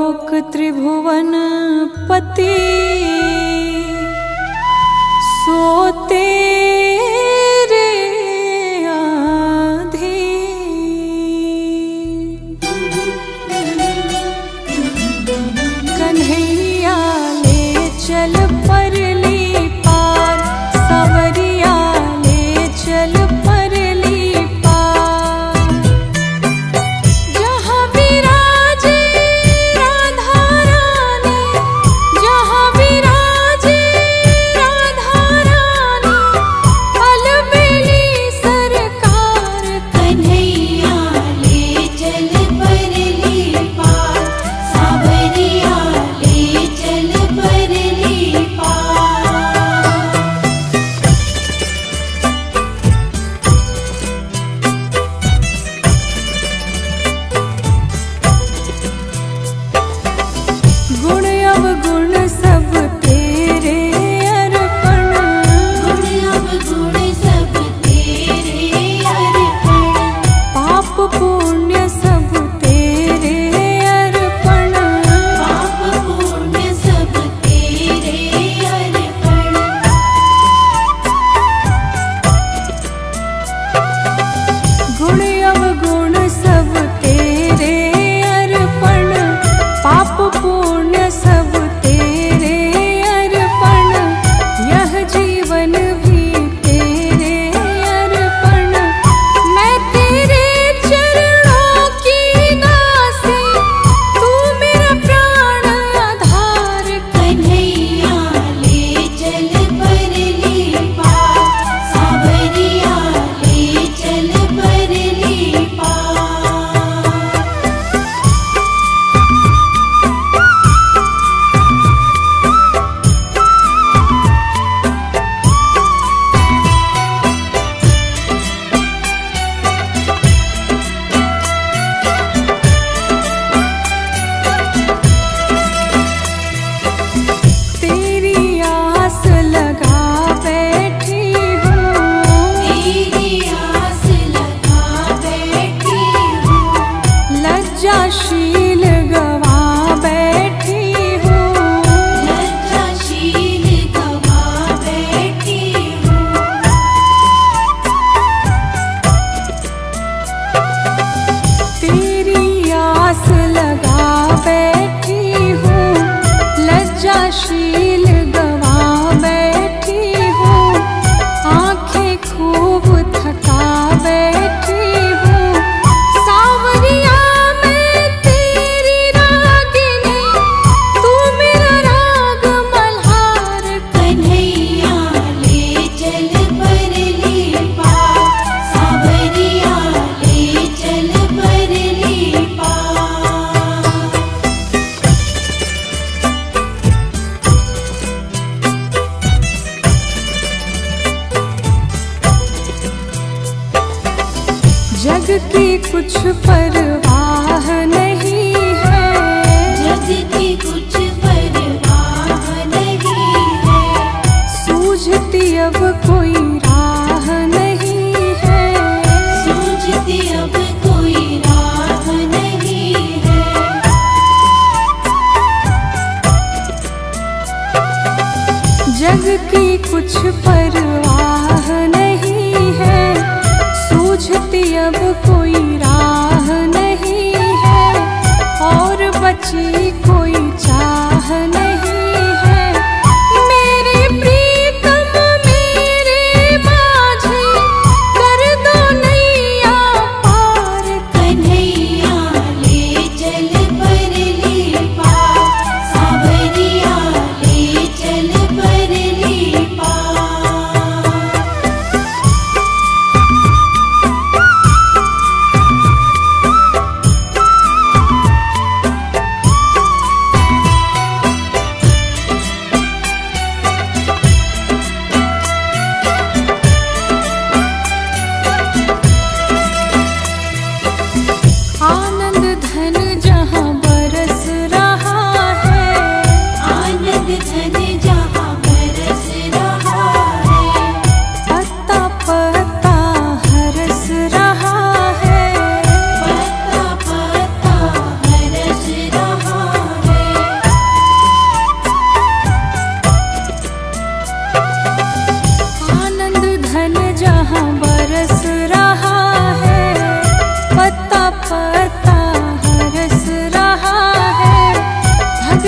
त्रिलोक त्रिभुवन पति सोते रे आधीन। कन्हैया ले चल परली पार, सवरिया ले चल परली पार। जहाँ विराजे राधा रानी, जहाँ विराजे राधा रानी, अलबेली सरकार। कन्हैया ले चल परली पार, सावरिया ले चल परली पार। गुण अवगुण सब तेरे अर्पण, गुण अवगुण सब तेरे अर्पण, पाप पुण्य सब तेरे अर्पण। पाप पुण्य सब तेरे अर्पण। गुण अवगुण सब तेरे अर्पण, पाप पुण्य सब तेरे अर्पण। यह जीवन भी तेरे अर्पण। मैं तेरे चरणों की दासी, तू मेरा प्राण आधार। कन्हैया ले चल परली पार, सावरिया ले चल परली पार। तेरी आस लगा बैठी हूँ, तेरी आस लगा बैठी हूँ, लज्जाशील गवा बैठी हूँ। लज्जाशील गवा बैठी हूँ। तेरी आस लगा बैठी हूँ, लज्जाशील गवा बैठी हूँ। आंखें खूब थका बैठी हूँ, सावरिया मैं तेरी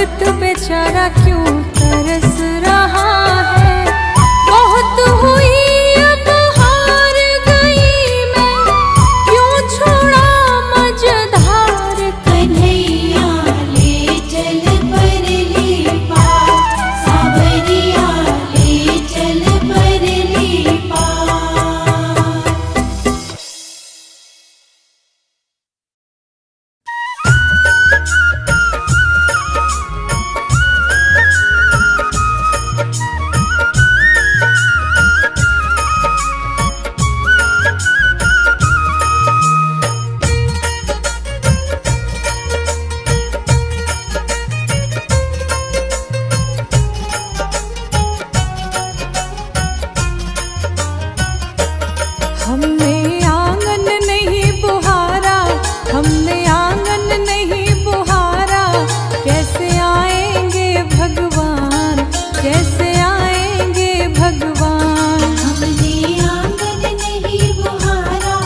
भगत बेचारा क्यों तरस रहा है। बहुत हुई अब हार गई मैं, क्यों छोड़ा मझधार। कन्हैया ले चल परली पार, सावरिया ले चल परली पार। हमने आंगन नहीं बुहारा, हमने आंगन नहीं बुहारा, कैसे आएंगे भगवान, कैसे आएंगे भगवान। हमने आंगन नहीं बुहारा,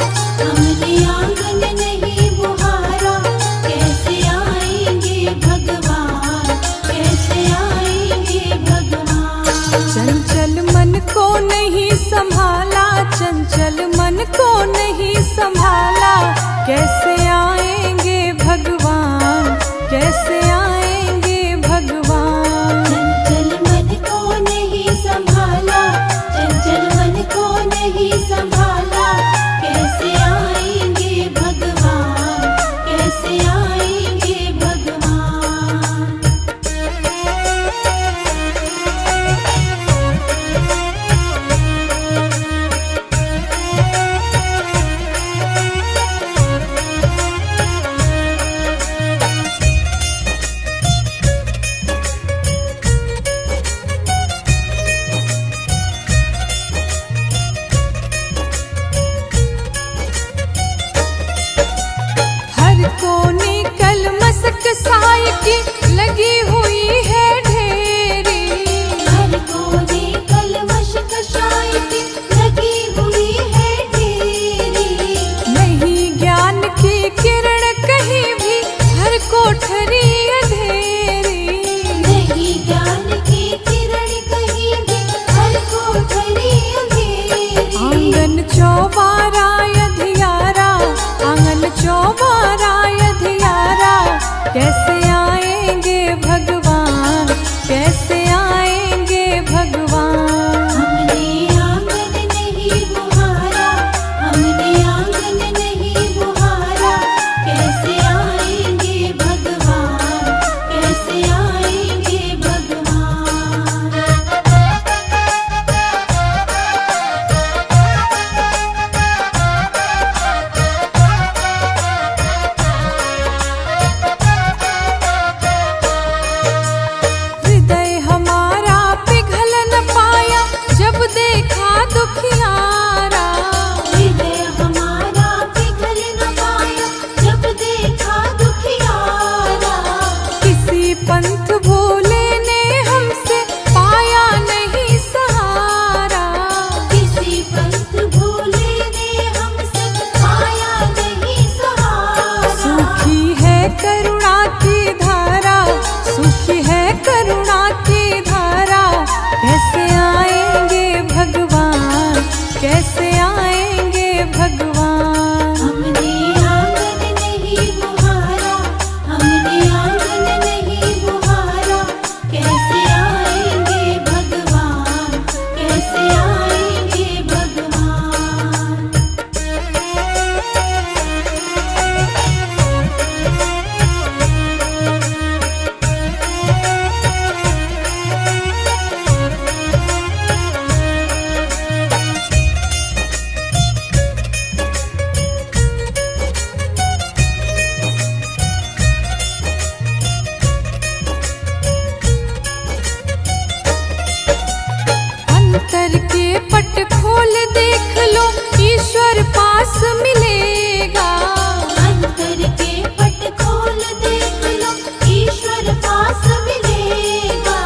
हमने आंगन नहीं बुहारा, कैसे आएंगे भगवान, कैसे आएंगे भगवान। चंचल मन को नहीं संभाला, चंचल मन को नहीं संभाला, कैसे आएंगे भगवान, कैसे आएंगे भगवान। चंचल मन को नहीं संभाला, चंचल मन को नहीं संभाला, कैसे आएंगे भगवान, कैसे आएंगे भगवान। हर कोने कल मसक साई की लगी हुई है ढेरी। हर कोने कलमश कशाय की लगी हुई है ढेरी। नहीं ज्ञान की किरण कहीं भी, हर कोठरी अंधेरी। नहीं ज्ञान की किरण कहीं भी, हर कोठरी अंधेरी। आंगन चौबारा अधियारा, आंगन चौबारा अधियारा, कैसे आएंगे भगवान, कैसे आएंगे भगवान। हमने आंगन नहीं बुहारा, हमने आंगन नहीं बुहारा, कैसे आएंगे भगवान, कैसे आएंगे भगवान। हृदय हमारा पिघल न पाया, जब देखा दुखियारा। हृदय हमारा पिघल न पाया, जब देखा दुखियारा। किसी पंथ भोले ने हमसे पाया नहीं सहारा। किसी पंथ भोले ने हमसे पाया नहीं सहारा। सूखी है करुणा की धारा, सूखी है करुणा की धारा, कैसे आएंगे भगवान, कैसे आएंगे भगवान। हमने आंगन नहीं बुहारा, हमने आंगन नहीं बुहारा, कैसे आएंगे भगवान, कैसे आएंगे भगवान। अंतर के पट खोल देख लो, ईश्वर पास मिलेगा। अंतर के पट खोल देख लो, ईश्वर पास मिलेगा।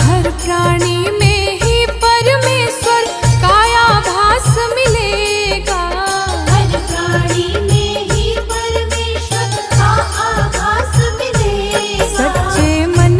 हर प्राणी में ही परमेश्वर काया भास मिलेगा। हर प्राणी में ही परमेश्वर का आभास मिलेगा। सच्चे मन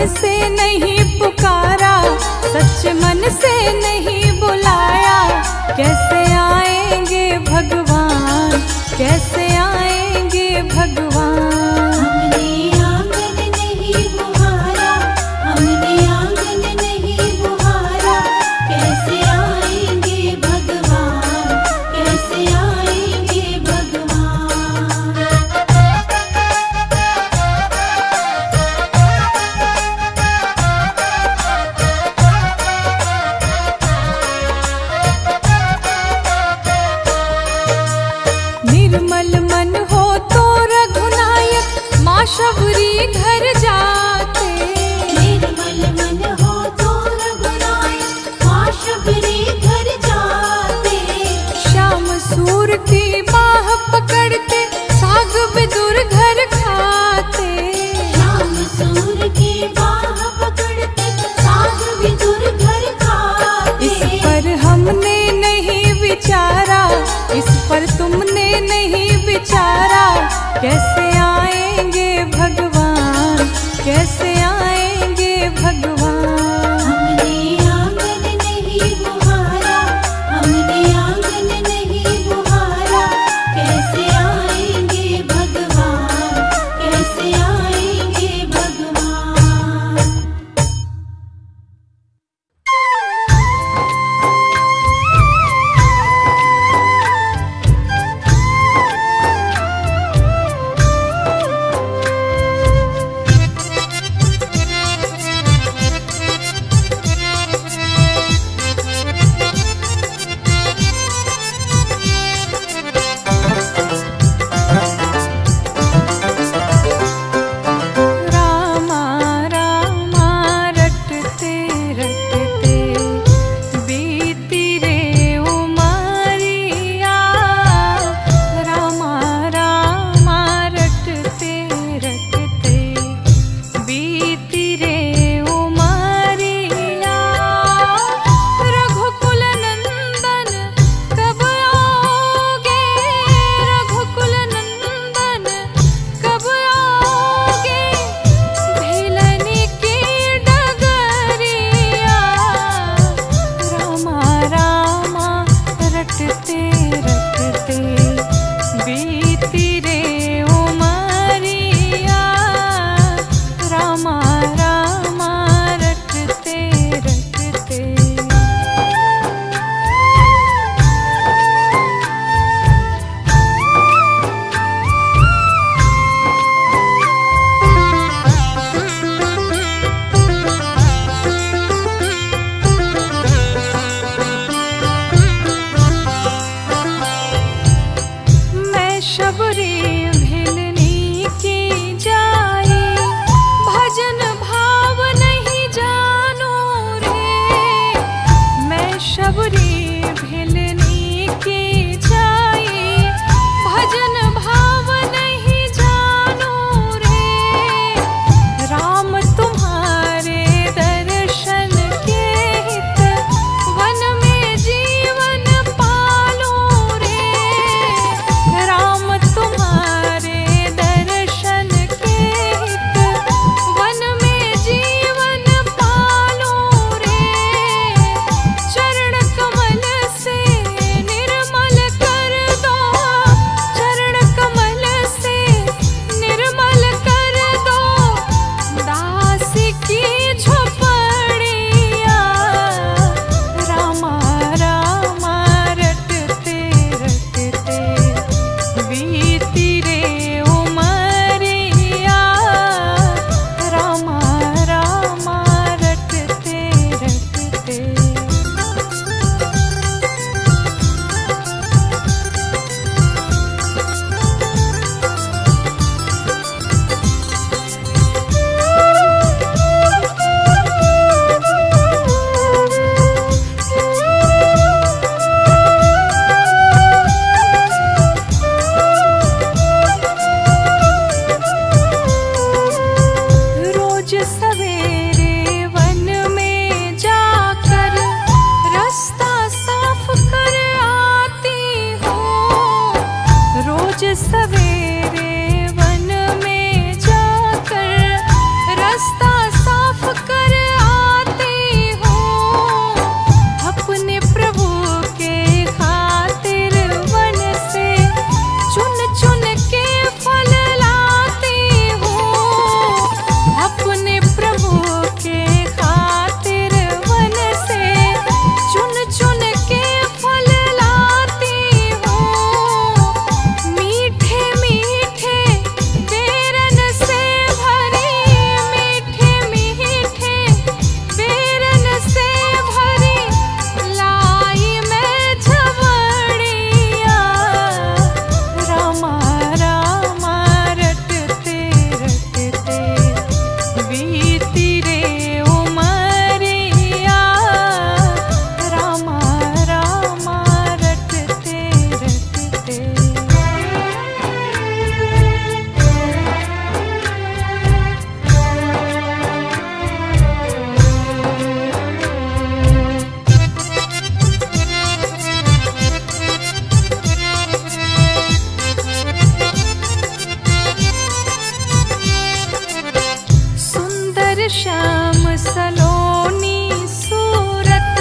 श्याम सलोनी सूरत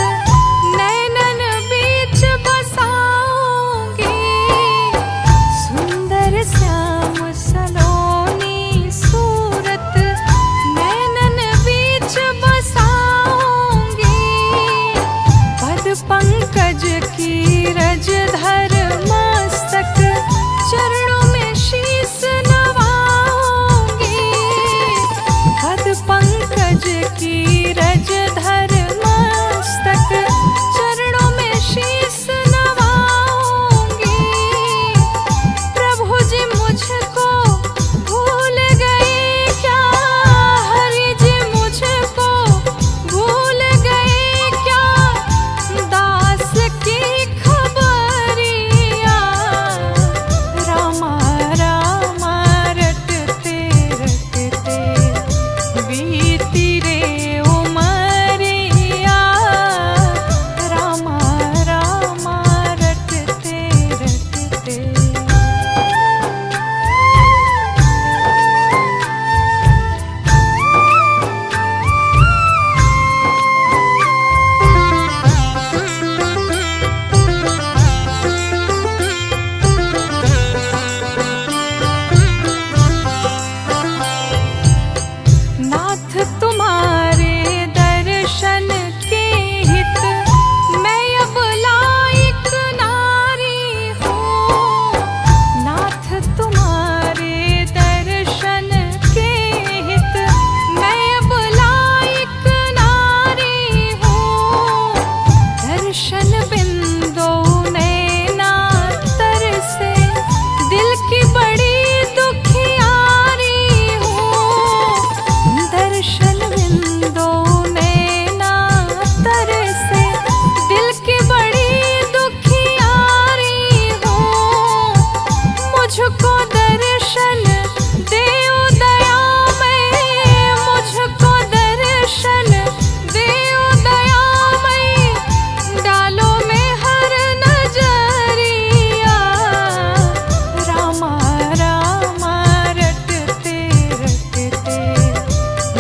नैनन बीच बसाओगे। सुंदर श्याम सलोनी सूरत नैनन बीच बसाओगे। पद पंकज की रज धर मस्तक चरणों में शीस नवाओगे। पद पंकज की रज धर मस्तक चरणों में शीस नवाओगे। प्रभु जी मुझको भूल गए क्या, हरि जी मुझको भूल गए क्या। दास की खबरिया रामा रामा रटते रटते बीती रे उमरिया। रामा रामा रटते रटते। नाथ तुम्हारे दर्शन के हित मैं अब लायक नारी हूँ। नाथ तुम्हारे दर्शन के हित मैं अब लायक नारी हूँ। दर्शन बिंदु नैना तरसे दिल की बड़ी दुखियारी हूँ। दर्शन बिंदु नैना तरसे दिल की बड़ी दुखियारी हूँ। मुझको दर्शन देओ दयामय, मुझको दर्शन देओ दयामय। डालो में हर नजरिया रामा रामा रटते रटते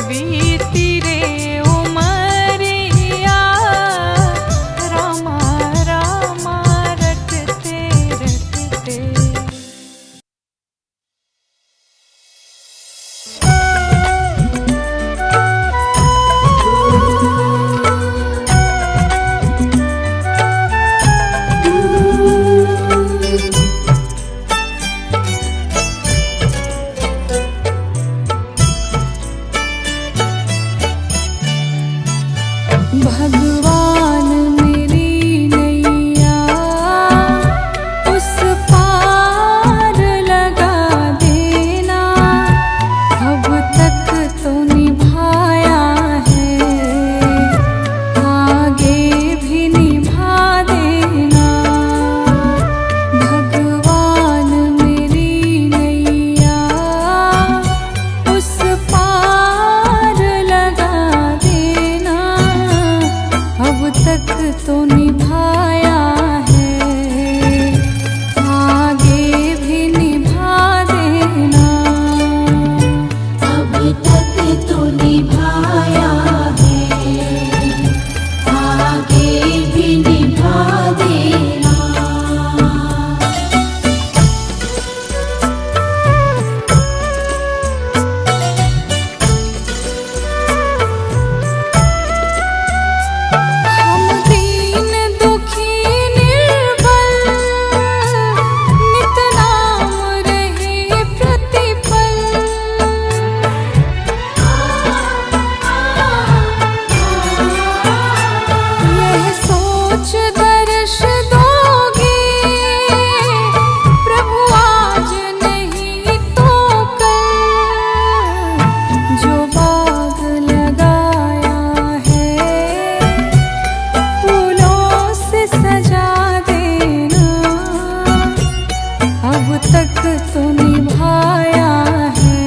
बीती रे उमरिया। रामा रामा रटते रटते। भगवान मेरी नैया उस पार लगा देना। अब तक तो निभाया है, आगे भी निभा देना। भगवान मेरी नैया उस पार लगा देना। अब तक तो निभाया है, आगे भी निभा देना। अब तक तो निभाया है, आगे भी निभा देना। हम दीन दुखी निर्बल नित नाम रहे प्रतिपल। यह सोच दर्श दोगे प्रभु आज नहीं तो कल। जो बाग लगाया है फूलों से सजा देना। अब तक तो निभाया है,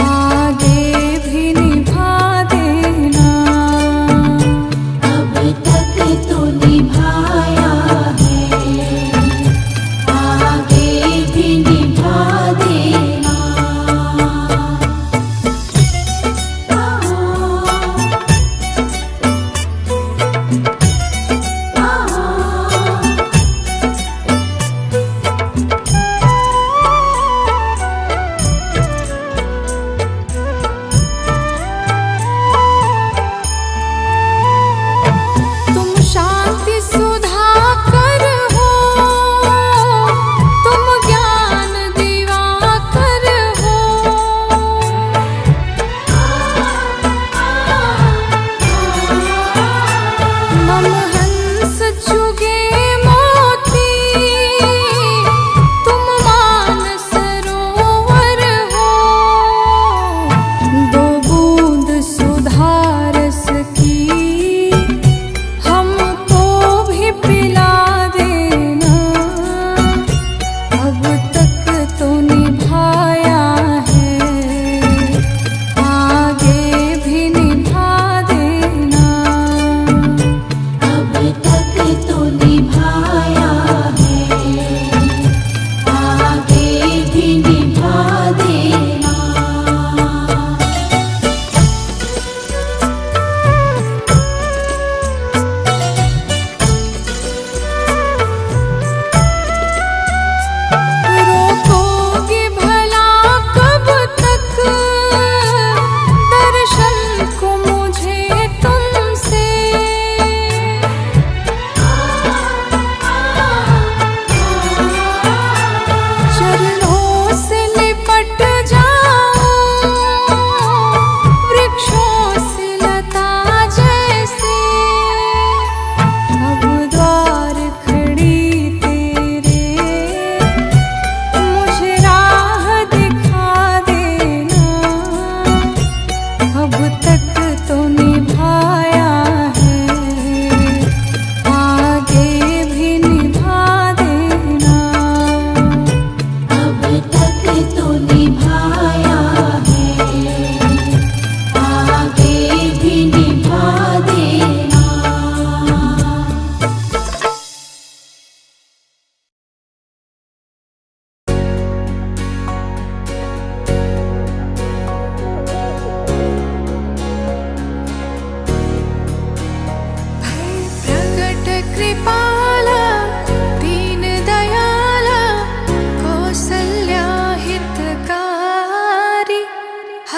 आगे भी निभा देना। अब तक तो निभाया है, आगे भी निभा देना।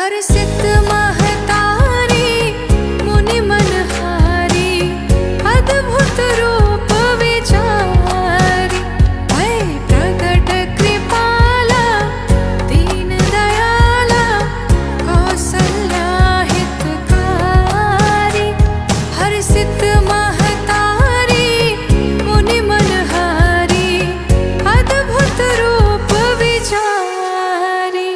हर्षित महतारी मुनि मनहारी अद्भुत रूप विचारी भय प्रकट कृपाला दीन दयाला कौसल्या हितकारी हर्षित महतारी मुनि मनहारी अद्भुत रूप विचारी।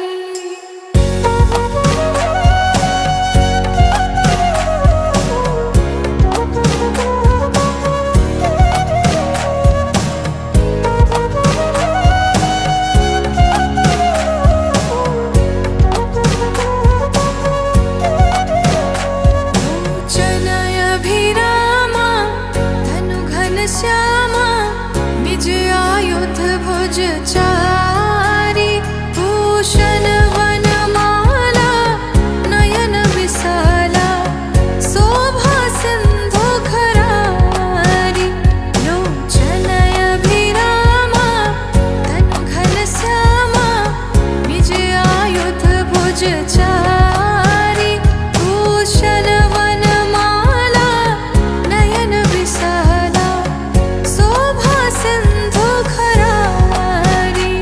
लोचनयभिरामा धनु घनश्यामा विजयायुध भुज चारी भूषण वनमाला नयन विशाला शोभा सिंधु खरारी लोचनयभिरामा धनु घनश्यामा विजयायुध भुज चारी भूषण वनमाला नयन विशाला शोभा सिंधु खरारी।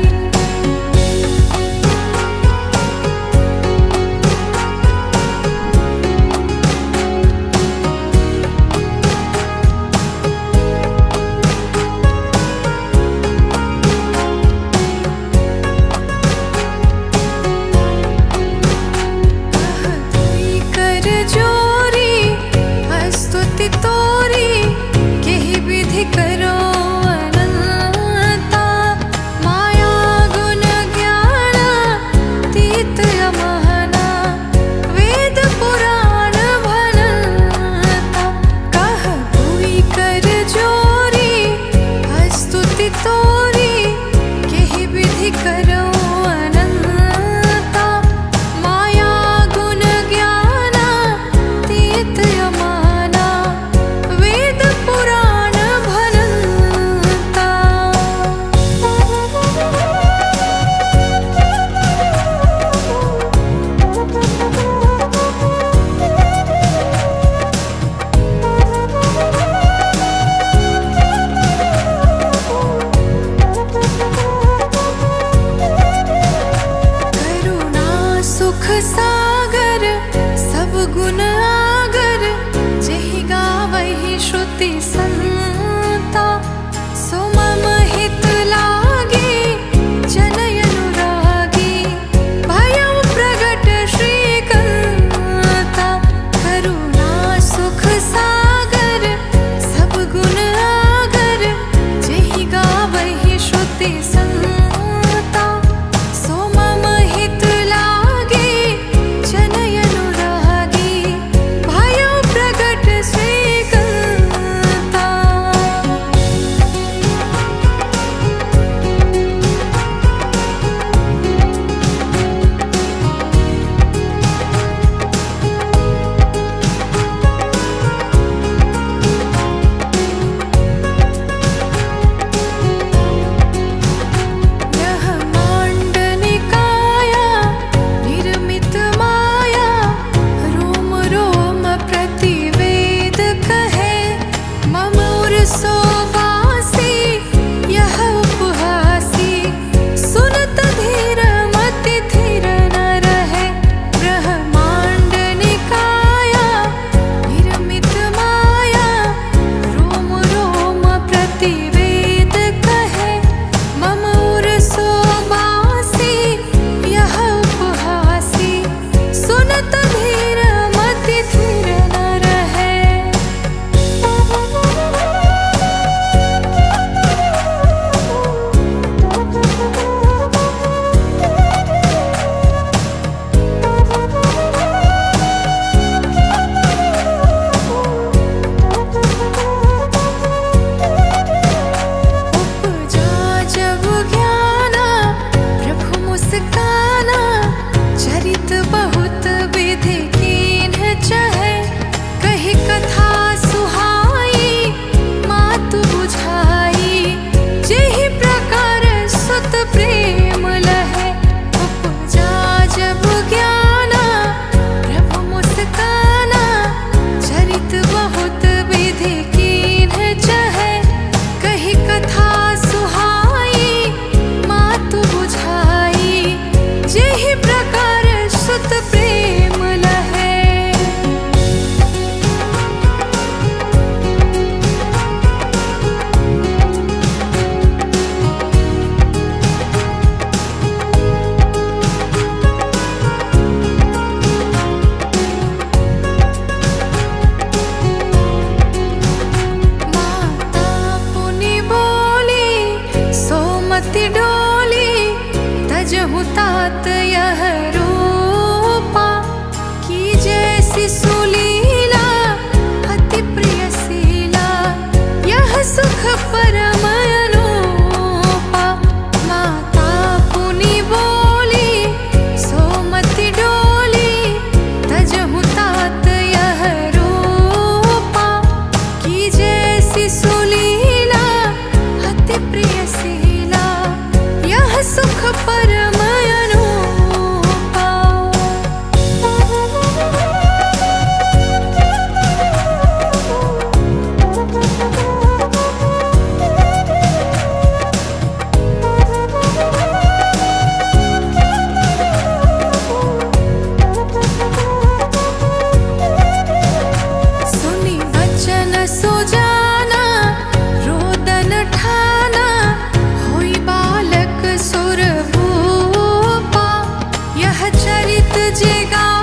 गरजेगा